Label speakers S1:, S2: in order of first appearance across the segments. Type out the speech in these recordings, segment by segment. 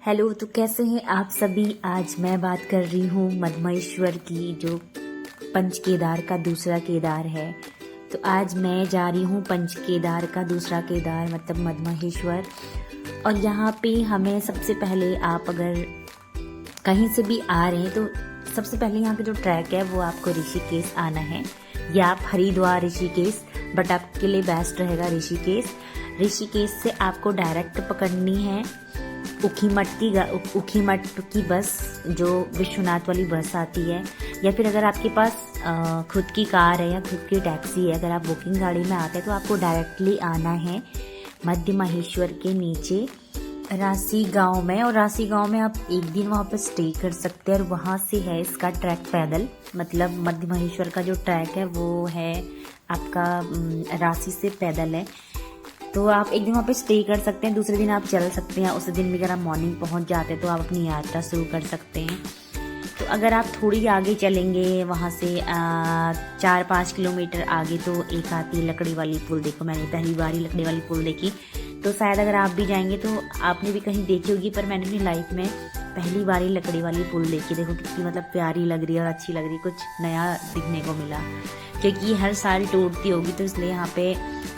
S1: Hello, तो कैसे हैं आप सभी। आज मैं बात कर रही हूँ मधमहेश्वर की, जो पंच केदार का दूसरा केदार है। तो आज मैं जा रही हूँ पंच केदार का दूसरा केदार मतलब मधमहेश्वर। और यहाँ पे हमें सबसे पहले, आप अगर कहीं से भी आ रहे हैं तो सबसे पहले यहाँ का जो ट्रैक है वो आपको ऋषिकेश आना है, या आप हरिद्वार ऋषिकेश, बट आपके लिए बेस्ट रहेगा ऋषिकेश। ऋषिकेश से आपको डायरेक्ट पकड़नी है ऊखीमठ की बस, जो विश्वनाथ वाली बस आती है। या फिर अगर आपके पास खुद की कार है या खुद की टैक्सी है, अगर आप बुकिंग गाड़ी में आते हैं तो आपको डायरेक्टली आना है मधमहेश्वर के नीचे रासी गांव में। और रासी गांव में आप एक दिन वहाँ पर स्टे कर सकते हैं। और वहाँ से है इसका ट्रैक पैदल, मतलब मधमहेश्वर का जो ट्रैक है वो है आपका रासी से पैदल है। तो आप एक दिन वहाँ पे स्टे कर सकते हैं, दूसरे दिन आप चल सकते हैं। उस दिन भी अगर आप मॉर्निंग पहुँच जाते हैं तो आप अपनी यात्रा शुरू कर सकते हैं। तो अगर आप थोड़ी आगे चलेंगे वहाँ से 4-5 किलोमीटर आगे, तो एक आती है लकड़ी वाली पुल। देखो, मैंने पहली बार ही लकड़ी वाली पुल देखी, तो शायद अगर आप भी जाएंगे तो आपने भी कहीं देखी होगी, पर मैंने अपनी लाइफ में पहली बार ही लकड़ी वाली पुल देखी। देखो कितनी मतलब प्यारी लग रही है और अच्छी लग रही है, कुछ नया दिखने को मिला, क्योंकि हर साल टूटती होगी तो इसलिए यहाँ पे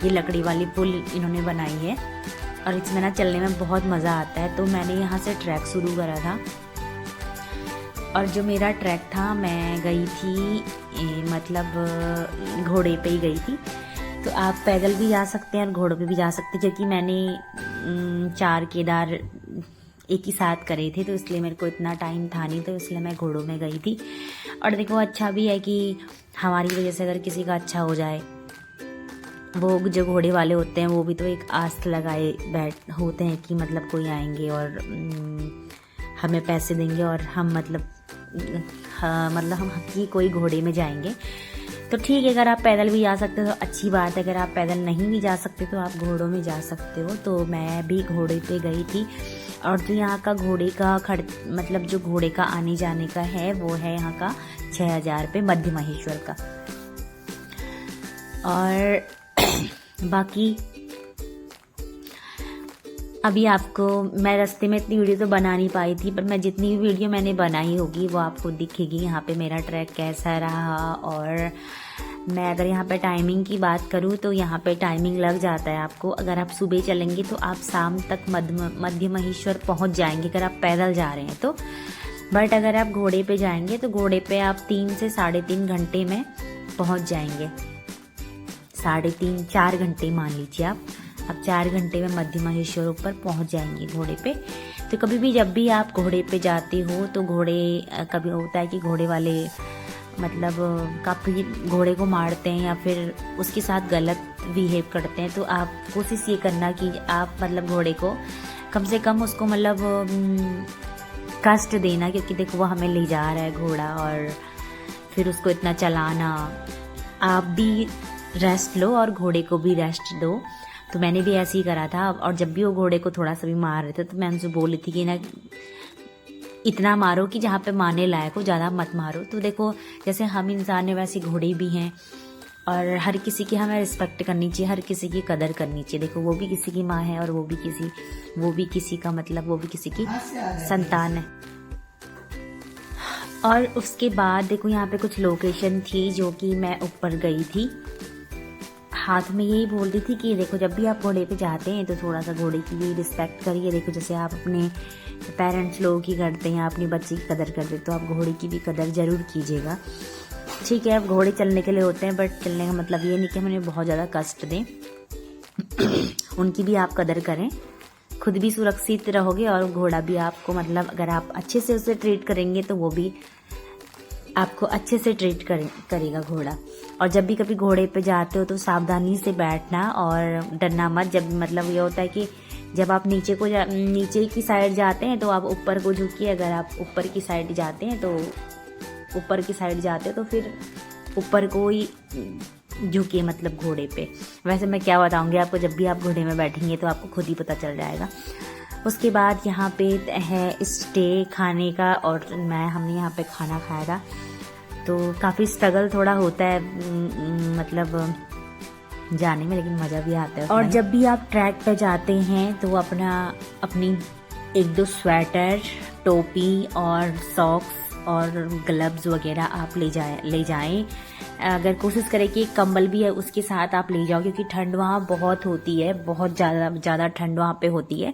S1: ये लकड़ी वाली पुल इन्होंने बनाई है। और इसमें ना चलने में बहुत मज़ा आता है। तो मैंने यहाँ से ट्रैक शुरू करा था, और जो मेरा ट्रैक था, मैं गई थी मतलब घोड़े पे ही गई थी। तो आप पैदल भी जा सकते हैं और घोड़ों पे भी जा सकते हैं, क्योंकि मैंने 4 केदार एक ही साथ करे थे, तो इसलिए मेरे को इतना टाइम था नहीं, तो इसलिए मैं घोड़ों में गई थी। और देखो, अच्छा भी है कि हमारी वजह से अगर किसी का अच्छा हो जाए, वो जो घोड़े वाले होते हैं वो भी तो एक आस लगाए बैठ होते हैं कि मतलब कोई आएंगे और हमें पैसे देंगे और हम मतलब हम ही कोई घोड़े में जाएंगे। तो ठीक है, अगर आप पैदल भी जा सकते हो तो अच्छी बात है। अगर आप पैदल नहीं भी जा सकते तो आप घोड़ों में जा सकते हो। तो मैं भी घोड़े पे गई थी। और जो यहाँ का घोड़े का मतलब जो घोड़े का आने जाने का है वो है यहाँ का 6,000 रुपये मधमहेश्वर का। और बाकी अभी आपको मैं रास्ते में इतनी वीडियो तो बना नहीं पाई थी, पर मैं जितनी भी वीडियो मैंने बनाई होगी वो आपको दिखेगी यहाँ पे मेरा ट्रैक कैसा रहा। और मैं अगर यहाँ पे टाइमिंग की बात करूँ तो यहाँ पे टाइमिंग लग जाता है आपको। अगर आप सुबह चलेंगे तो आप शाम तक मधमहेश्वर पहुँच जाएंगे, अगर आप पैदल जा रहे हैं तो। बट अगर आप घोड़े पे जाएंगे तो घोड़े पे आप 3 से 3.5 घंटे में पहुँच जाएंगे। 3.5-4 घंटे मान लीजिए आप 4 घंटे में मधमहेश्वर ऊपर पहुंच जाएंगे घोड़े पे। तो कभी भी जब भी आप घोड़े पे जाते हो तो कभी होता है कि घोड़े वाले मतलब काफ़ी घोड़े को मारते हैं या फिर उसके साथ गलत बिहेव करते हैं। तो आप कोशिश ये करना कि आप मतलब घोड़े को कम से कम उसको मतलब कष्ट देना, क्योंकि देखो वो हमें ले जा रहा है घोड़ा, और फिर उसको इतना चलाना। आप भी रेस्ट लो और घोड़े को भी रेस्ट दो। तो मैंने भी ऐसे ही करा था। और जब भी वो घोड़े को थोड़ा सा भी मार रहे थे तो मैं उनसे बोली थी कि ना, इतना मारो कि जहाँ पे मारने लायक हो, ज़्यादा मत मारो। तो देखो, जैसे हम इंसान हैं वैसे घोड़े भी हैं, और हर किसी की हमें रिस्पेक्ट करनी चाहिए, हर किसी की कदर करनी चाहिए। देखो, वो भी किसी की माँ है और वो भी किसी का मतलब वो भी किसी की संतान है। और उसके बाद देखो, यहाँ पे कुछ लोकेशन थी जो कि मैं ऊपर गई थी, हाथ में यही बोल रही थी कि देखो, जब भी आप घोड़े पे जाते हैं तो थोड़ा सा घोड़े की भी रिस्पेक्ट करिए। देखो, जैसे आप अपने पेरेंट्स लोगों की करते हैं, अपनी बच्ची की कदर करते हैं, तो आप घोड़े की भी कदर जरूर कीजिएगा। ठीक है, अब घोड़े चलने के लिए होते हैं, बट चलने का मतलब ये नहीं कि हम उन्हें बहुत ज़्यादा कष्ट दें। उनकी भी आप कदर करें, खुद भी सुरक्षित रहोगे और घोड़ा भी आपको मतलब अगर आप अच्छे से उसे ट्रीट करेंगे तो वो भी आपको अच्छे से ट्रीट करेगा घोड़ा। और जब भी कभी घोड़े पे जाते हो तो सावधानी से बैठना और डरना मत। जब मतलब ये होता है कि जब आप नीचे की साइड जाते हैं तो आप ऊपर को झुकिए। अगर आप ऊपर की साइड जाते हैं तो फिर ऊपर को ही झुकिए, मतलब घोड़े पे। वैसे मैं क्या बताऊंगी आपको, जब भी आप घोड़े में बैठेंगे तो आपको खुद ही पता चल जाएगा। उसके बाद यहाँ पे है स्टे खाने का, और हमने यहाँ पे खाना खाया था। तो काफ़ी स्ट्रगल थोड़ा होता है मतलब जाने में, लेकिन मज़ा भी आता है। और जब भी आप ट्रैक पे जाते हैं तो अपनी एक दो स्वेटर, टोपी और सॉक्स और ग्लव्स वगैरह आप ले जाएं। अगर कोशिश करें कि कंबल भी है उसके साथ आप ले जाओ, क्योंकि ठंड वहाँ बहुत होती है, बहुत ज़्यादा ठंड वहाँ पे होती है।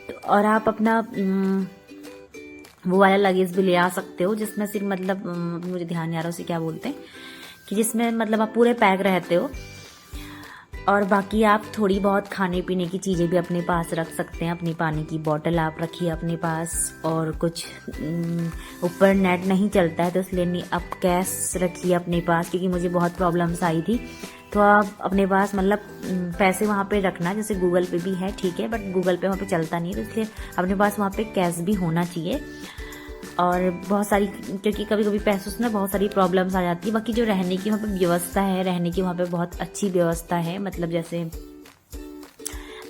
S1: तो और आप अपना वो वाला लगेज भी ले आ सकते हो जिसमें सिर्फ मतलब मुझे ध्यान नहीं आ रहा उसे क्या बोलते हैं, कि जिसमें मतलब आप पूरे पैक रहते हो। और बाकी आप थोड़ी बहुत खाने पीने की चीज़ें भी अपने पास रख सकते हैं। अपनी पानी की बोतल आप रखिए अपने पास, और कुछ ऊपर नेट नहीं चलता है तो इसलिए आप कैश रखिए अपने पास, क्योंकि मुझे बहुत प्रॉब्लम्स आई थी। तो आप अपने पास मतलब पैसे वहाँ पे रखना, जैसे गूगल पे भी है ठीक है, बट गूगल पे वहाँ पे चलता नहीं है, तो इसलिए अपने पास वहाँ पे कैश भी होना चाहिए। और बहुत सारी, क्योंकि कभी कभी पैसों से ना बहुत सारी प्रॉब्लम्स आ जाती है। बाकी जो रहने की वहाँ पे व्यवस्था है, रहने की वहाँ पे बहुत अच्छी व्यवस्था है। मतलब जैसे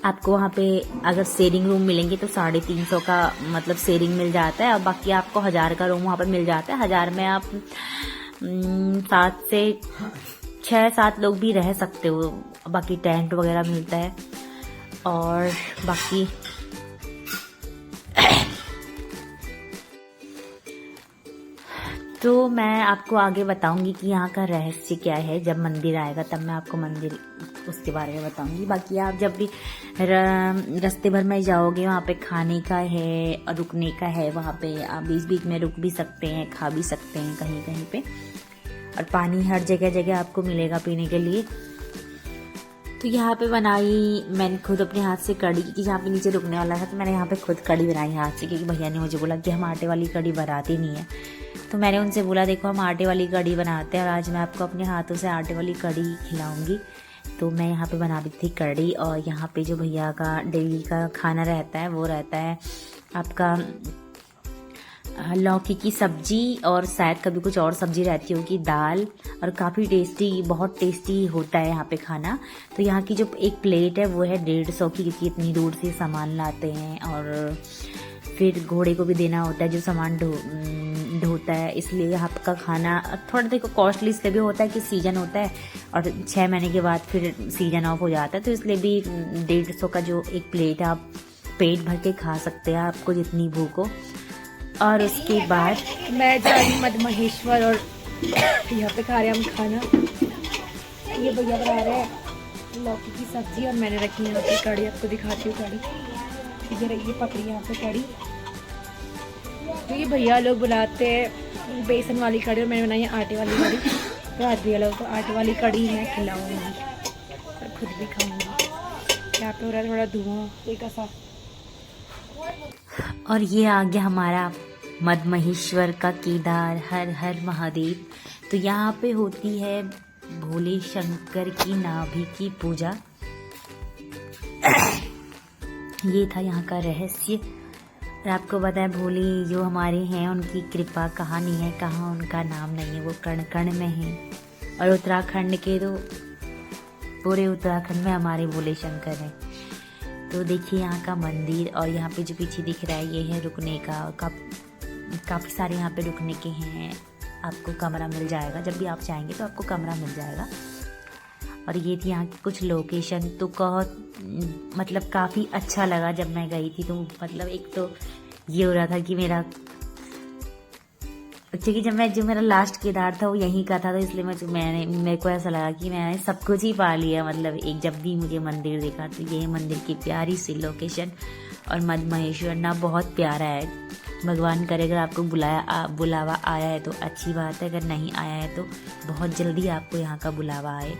S1: आपको वहाँ पे अगर शेयरिंग रूम मिलेंगे तो 350 का मतलब शेयरिंग मिल जाता है, और बाकी आपको 1000 का रूम वहाँ पे मिल जाता है। 1000 में आप 7 से 6-7 लोग भी रह सकते हो। बाकी टेंट वगैरह मिलता है। और बाकी तो मैं आपको आगे बताऊंगी कि यहाँ का रहस्य क्या है। जब मंदिर आएगा तब मैं आपको मंदिर उसके बारे में बताऊंगी। बाकी आप जब भी रास्ते भर में जाओगे वहाँ पे खाने का है और रुकने का है, वहाँ पे आप बीच बीच में रुक भी सकते हैं, खा भी सकते हैं कहीं कहीं पे। और पानी हर जगह जगह आपको मिलेगा पीने के लिए। तो यहाँ पे बनाई मैंने खुद अपने हाथ से कड़ी, क्योंकि यहाँ पे नीचे रुकने वाला था तो मैंने यहाँ पे खुद कड़ी बनाई हाथ से, क्योंकि भैया ने मुझे बोला कि हम आटे वाली कड़ी बनाते नहीं है। तो मैंने उनसे बोला देखो हम आटे वाली कड़ी बनाते हैं और आज मैं आपको अपने हाथों से आटे वाली कड़ी खिलाऊंगी। तो मैं यहाँ पे बना रही थी कड़ी। और यहाँ पे जो भैया का डेली का खाना रहता है वो रहता है आपका लौकी की सब्जी, और शायद कभी कुछ और सब्जी रहती होगी, दाल। और काफ़ी टेस्टी, बहुत टेस्टी होता है यहाँ पे खाना। तो यहाँ की जो एक प्लेट है वो है 150 की, क्योंकि इतनी दूर से सामान लाते हैं और फिर घोड़े को भी देना होता है जो सामान ढोता है, इसलिए यहाँ का खाना थोड़ा देखो कॉस्टली इसलिए भी होता है कि सीजन होता है और 6 महीने के बाद फिर सीजन ऑफ हो जाता है। तो इसलिए भी 150 का जो एक प्लेट है आप पेट भर के खा सकते हैं, आपको जितनी भूख हो। और उसके बाद
S2: मैं जा रही मधमहेश्वर और यहाँ पे खा रहे हैं हम खाना। ये भैया बना रहे हैं लौकी की सब्जी और मैंने रखी है यहाँ पे कड़ी। आपको दिखाती हूँ कड़ी, ये पकड़ी यहाँ पे कड़ी। तो ये भैया लोग बुलाते हैं बेसन वाली कड़ी और मैंने बनाई है आटे वाली कड़ी। तो आज भैया लोग तो आटे वाली कड़ी है खिलाऊंगी और खुद भी खाऊंगी। यहाँ पे हो रहा है थोड़ा धुआं एक सा।
S1: और ये आ गया हमारा मधमहेश्वर का केदार, हर हर महादेव। तो यहाँ पे होती है भोले शंकर की नाभि की पूजा। ये था यहाँ का रहस्य। और आपको पता है भोले जो हमारे हैं उनकी कृपा कहाँ नहीं है, कहाँ उनका नाम नहीं है, वो कण कण में है। और उत्तराखंड के तो पूरे उत्तराखंड में हमारे भोले शंकर हैं। तो देखिए यहाँ का मंदिर, और यहाँ पे जो पीछे दिख रहा है ये है रुकने का। काफ़ी सारे यहाँ पे रुकने के हैं, आपको कमरा मिल जाएगा। जब भी आप चाहेंगे तो आपको कमरा मिल जाएगा। और ये थी यहाँ की कुछ लोकेशन। तो मतलब काफ़ी अच्छा लगा जब मैं गई थी। तो मतलब एक तो ये हो रहा था कि क्योंकि जो मेरा लास्ट केदार था वो यहीं का था, तो इसलिए मेरे को ऐसा लगा कि मैंने सब कुछ ही पा लिया। मतलब एक जब भी मुझे मंदिर देखा तो ये मंदिर की प्यारी सी लोकेशन। और मधमहेश्वर ना बहुत प्यारा है। भगवान करे अगर आपको बुलावा आया है तो अच्छी बात है, अगर नहीं आया है तो बहुत जल्दी आपको यहाँ का बुलावा आए।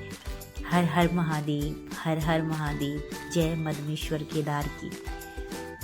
S1: हर हर महादेव, हर हर महादेव। जय मधमेश्वर केदार की।